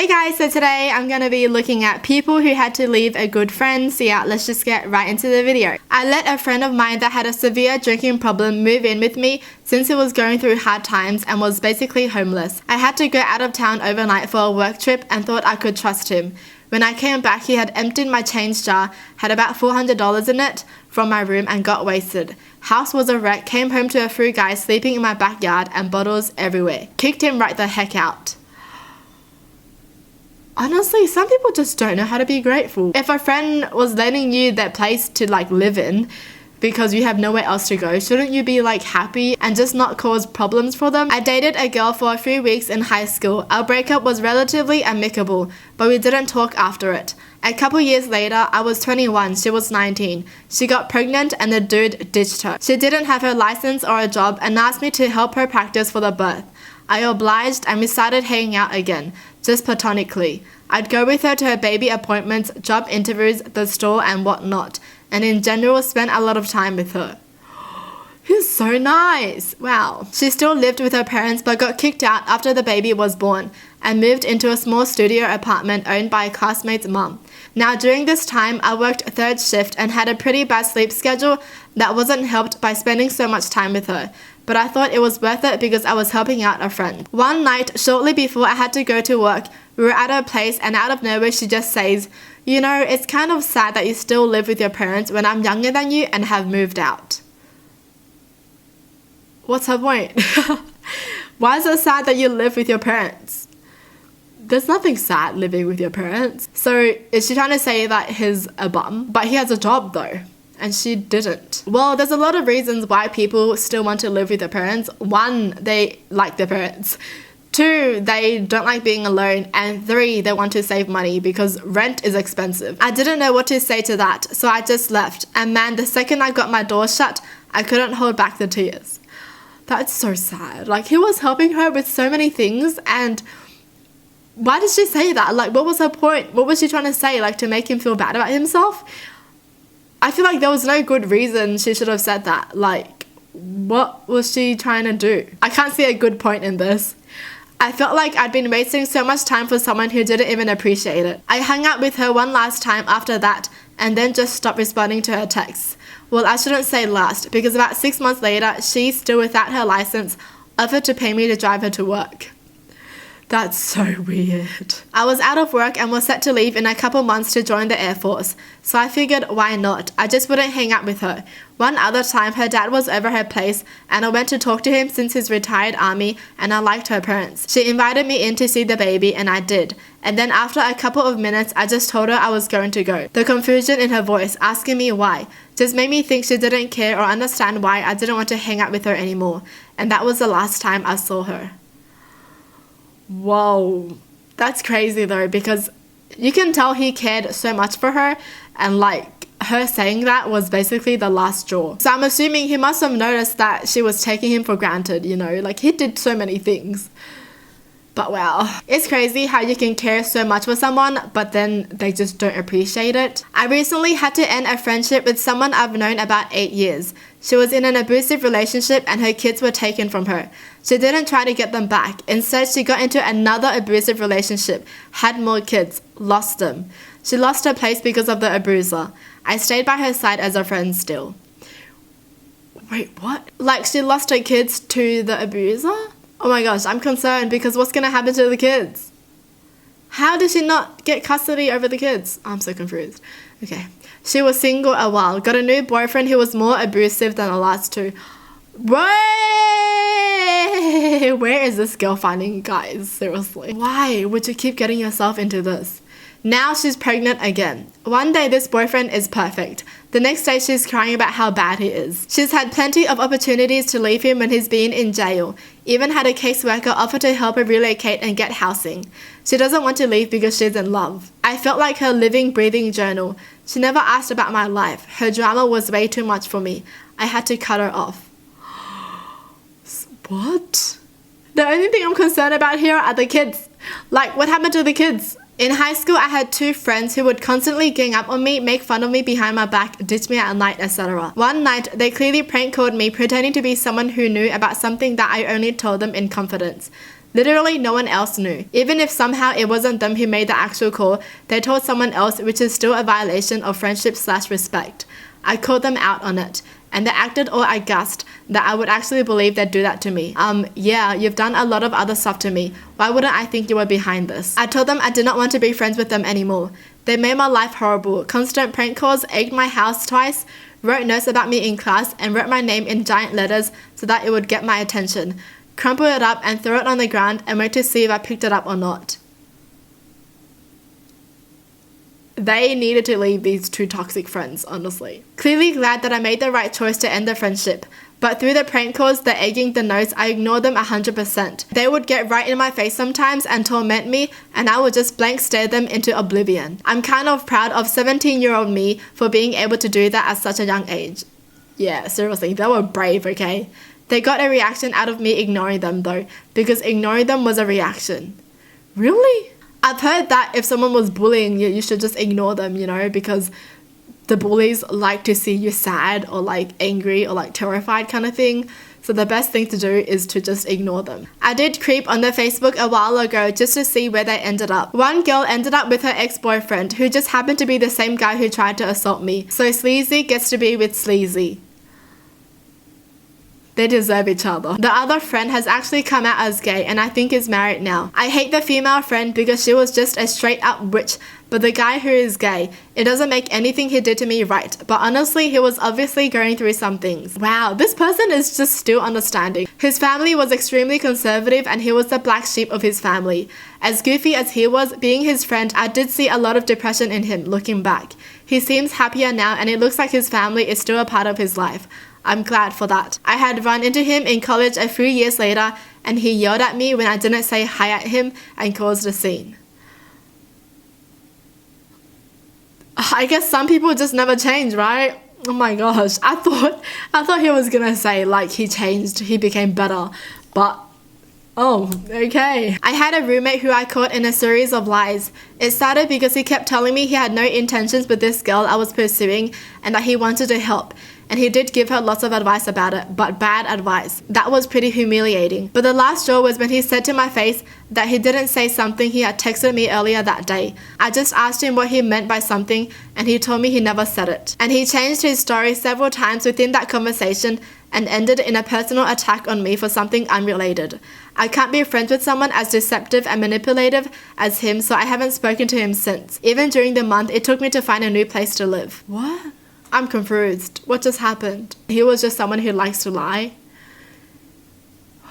Hey guys, so today I'm going to be looking at people who had to leave a good friend. So yeah, let's just get right into the video. I let a friend of mine that had a severe drinking problem move in with me since he was going through hard times and was basically homeless. I had to go out of town overnight for a work trip and thought I could trust him. When I came back, he had emptied my change jar, had about $400 in it from my room and got wasted. House was a wreck, came home to a few guys sleeping in my backyard and bottles everywhere. Kicked him right the heck out. Honestly, some people just don't know how to be grateful. If a friend was letting you that place to live in because you have nowhere else to go, shouldn't you be happy and just not cause problems for them? I dated a girl for a few weeks in high school. Our breakup was relatively amicable, but we didn't talk after it. A couple years later, I was 21, she was 19. She got pregnant and the dude ditched her. She didn't have her license or a job and asked me to help her practice for the birth. I obliged and we started hanging out again, just platonically. I'd go with her to her baby appointments, job interviews, the store and whatnot, and in general spent a lot of time with her. He's so nice! Wow. She still lived with her parents but got kicked out after the baby was born and moved into a small studio apartment owned by a classmate's mum. Now during this time, I worked third shift and had a pretty bad sleep schedule that wasn't helped by spending so much time with her. But I thought it was worth it because I was helping out a friend. One night, shortly before I had to go to work, we were at her place and out of nowhere she just says, "You know, it's kind of sad that you still live with your parents when I'm younger than you and have moved out." What's her point? Why is it sad that you live with your parents? There's nothing sad living with your parents. So is she trying to say that he's a bum? But he has a job though. And she didn't. Well, there's a lot of reasons why people still want to live with their parents. One, they like their parents. Two, they don't like being alone. And three, they want to save money because rent is expensive. I didn't know what to say to that, so I just left. And man, the second I got my door shut, I couldn't hold back the tears. That's so sad. He was helping her with so many things, and why did she say that? What was her point? What was she trying to say? To make him feel bad about himself? I feel like there was no good reason she should have said that. What was she trying to do? I can't see a good point in this. I felt like I'd been wasting so much time for someone who didn't even appreciate it. I hung out with her one last time after that and then just stopped responding to her texts. Well, I shouldn't say last, because about 6 months later, she, still without her license, offered to pay me to drive her to work. That's so weird. I was out of work and was set to leave in a couple months to join the Air Force, so I figured why not? I just wouldn't hang out with her. One other time, her dad was over her place and I went to talk to him since he's retired army and I liked her parents. She invited me in to see the baby and I did. And then after a couple of minutes, I just told her I was going to go. The confusion in her voice, asking me why, just made me think she didn't care or understand why I didn't want to hang out with her anymore. And that was the last time I saw her. Whoa, that's crazy though, because you can tell he cared so much for her, and her saying that was basically the last straw. So I'm assuming he must have noticed that she was taking him for granted, he did so many things. But wow, it's crazy how you can care so much for someone, but then they just don't appreciate it. I recently had to end a friendship with someone I've known about 8 years. She was in an abusive relationship and her kids were taken from her. She didn't try to get them back. Instead, she got into another abusive relationship, had more kids, lost them. She lost her place because of the abuser. I stayed by her side as a friend still. Wait, what? She lost her kids to the abuser? Oh my gosh, I'm concerned because what's going to happen to the kids? How did she not get custody over the kids? I'm so confused. Okay. She was single a while, got a new boyfriend who was more abusive than the last two. Where is this girl finding guys? Seriously. Why would you keep getting yourself into this? Now she's pregnant again. One day this boyfriend is perfect. The next day she's crying about how bad he is. She's had plenty of opportunities to leave him when he's been in jail. Even had a caseworker offer to help her relocate and get housing. She doesn't want to leave because she's in love. I felt like her living, breathing journal. She never asked about my life. Her drama was way too much for me. I had to cut her off. What? The only thing I'm concerned about here are the kids. What happened to the kids? In high school, I had 2 friends who would constantly gang up on me, make fun of me behind my back, ditch me at night, etc. One night, they clearly prank called me, pretending to be someone who knew about something that I only told them in confidence. Literally no one else knew. Even if somehow it wasn't them who made the actual call, they told someone else, which is still a violation of friendship/respect. I called them out on it, and they acted all aghast that I would actually believe they'd do that to me. Yeah, you've done a lot of other stuff to me. Why wouldn't I think you were behind this? I told them I did not want to be friends with them anymore. They made my life horrible. Constant prank calls, egged my house twice, wrote notes about me in class, and wrote my name in giant letters so that it would get my attention. Crumpled it up and threw it on the ground and wait to see if I picked it up or not. They needed to leave these two toxic friends, honestly. Clearly glad that I made the right choice to end the friendship, but through the prank calls, the egging, the notes, I ignored them 100%. They would get right in my face sometimes and torment me, and I would just blank stare them into oblivion. I'm kind of proud of 17-year-old me for being able to do that at such a young age. Yeah, seriously, they were brave, okay? They got a reaction out of me ignoring them though, because ignoring them was a reaction. Really? I've heard that if someone was bullying you, you should just ignore them, you know, because the bullies like to see you sad or like angry or like terrified kind of thing. So the best thing to do is to just ignore them. I did creep on their Facebook a while ago just to see where they ended up. One girl ended up with her ex-boyfriend, who just happened to be the same guy who tried to assault me. So sleazy gets to be with sleazy. They deserve each other. The other friend has actually come out as gay and I think is married now. I hate the female friend because she was just a straight up witch, but the guy who is gay, it doesn't make anything he did to me right, but honestly he was obviously going through some things. Wow, this person is just still understanding. His family was extremely conservative and he was the black sheep of his family. As goofy as he was, being his friend, I did see a lot of depression in him looking back. He seems happier now and it looks like his family is still a part of his life. I'm glad for that. I had run into him in college a few years later and he yelled at me when I didn't say hi at him and caused a scene. I guess some people just never change, right? Oh my gosh, I thought he was gonna say like he changed, he became better, but oh, okay. I had a roommate who I caught in a series of lies. It started because he kept telling me he had no intentions with this girl I was pursuing and that he wanted to help. And he did give her lots of advice about it, but bad advice. That was pretty humiliating. But the last straw was when he said to my face that he didn't say something he had texted me earlier that day. I just asked him what he meant by something and he told me he never said it. And he changed his story several times within that conversation and ended in a personal attack on me for something unrelated. I can't be friends with someone as deceptive and manipulative as him, so I haven't spoken to him since. Even during the month it took me to find a new place to live. What? I'm confused. What just happened? He was just someone who likes to lie?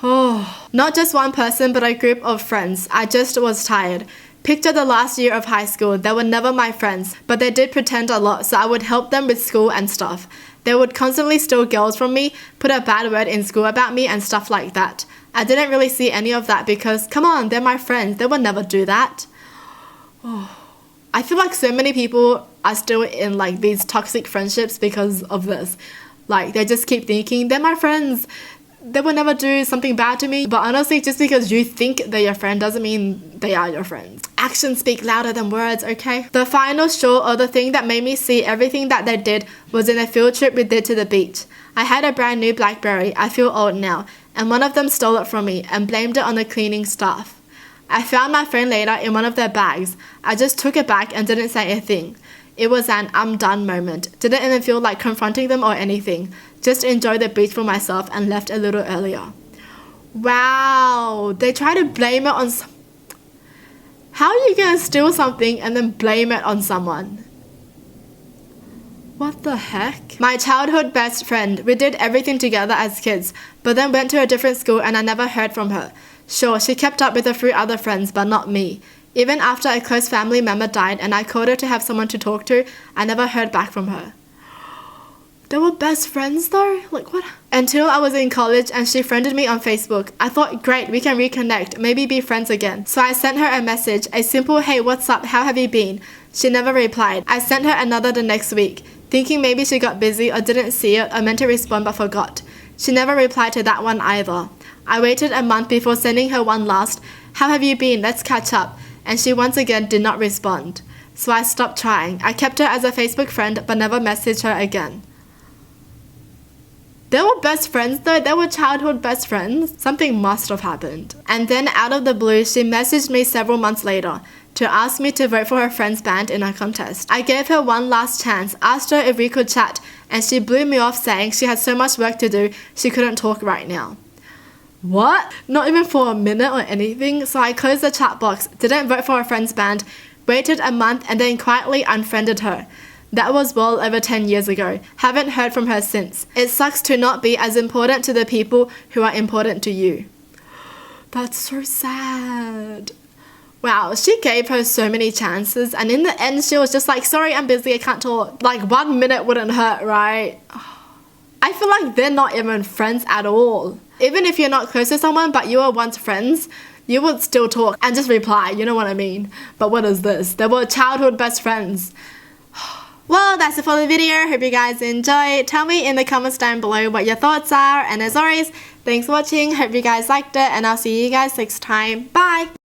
Oh, not just one person, but a group of friends. I just was tired. Picture the last year of high school. They were never my friends, but they did pretend a lot, so I would help them with school and stuff. They would constantly steal girls from me, put a bad word in school about me and stuff like that. I didn't really see any of that because, come on, they're my friends. They would never do that. Oh. I feel like so many people are still in like these toxic friendships because of this. Like they just keep thinking, they're my friends, they will never do something bad to me. But honestly, just because you think they're your friend doesn't mean they are your friends. Actions speak louder than words, okay? The final straw, or the thing that made me see everything that they did, was in a field trip we did to the beach. I had a brand new BlackBerry, I feel old now, and one of them stole it from me and blamed it on the cleaning staff. I found my phone later in one of their bags. I just took it back and didn't say a thing. It was an I'm done moment. Didn't even feel like confronting them or anything. Just enjoyed the beach for myself and left a little earlier. Wow, they try to blame it on How are you gonna steal something and then blame it on someone? What the heck? My childhood best friend. We did everything together as kids, but then went to a different school and I never heard from her. Sure, she kept up with a few other friends, but not me. Even after a close family member died and I called her to have someone to talk to, I never heard back from her. They were best friends though? Like what? Until I was in college and she friended me on Facebook. I thought, great, we can reconnect, maybe be friends again. So I sent her a message, a simple, hey, what's up, how have you been? She never replied. I sent her another the next week, thinking maybe she got busy or didn't see it or meant to respond but forgot. She never replied to that one either. I waited a month before sending her one last, how have you been, let's catch up, and she once again did not respond. So I stopped trying. I kept her as a Facebook friend but never messaged her again. They were best friends though. They were childhood best friends. Something must have happened. And then out of the blue, she messaged me several months later to ask me to vote for her friend's band in a contest. I gave her one last chance, asked her if we could chat, and she blew me off saying she had so much work to do, she couldn't talk right now. What? Not even for a minute or anything? So I closed the chat box, didn't vote for her friend's band, waited a month, and then quietly unfriended her. That was well over 10 years ago. Haven't heard from her since. It sucks to not be as important to the people who are important to you. That's so sad. Wow, she gave her so many chances, and in the end she was just like, sorry, I'm busy, I can't talk. Like 1 minute wouldn't hurt, right? I feel like they're not even friends at all. Even if you're not close to someone but you were once friends, you would still talk and just reply, you know what I mean? But what is this? They were childhood best friends. Well, that's it for the video. Hope you guys enjoyed. Tell me in the comments down below what your thoughts are, and as always, thanks for watching. Hope you guys liked it, and I'll see you guys next time. Bye!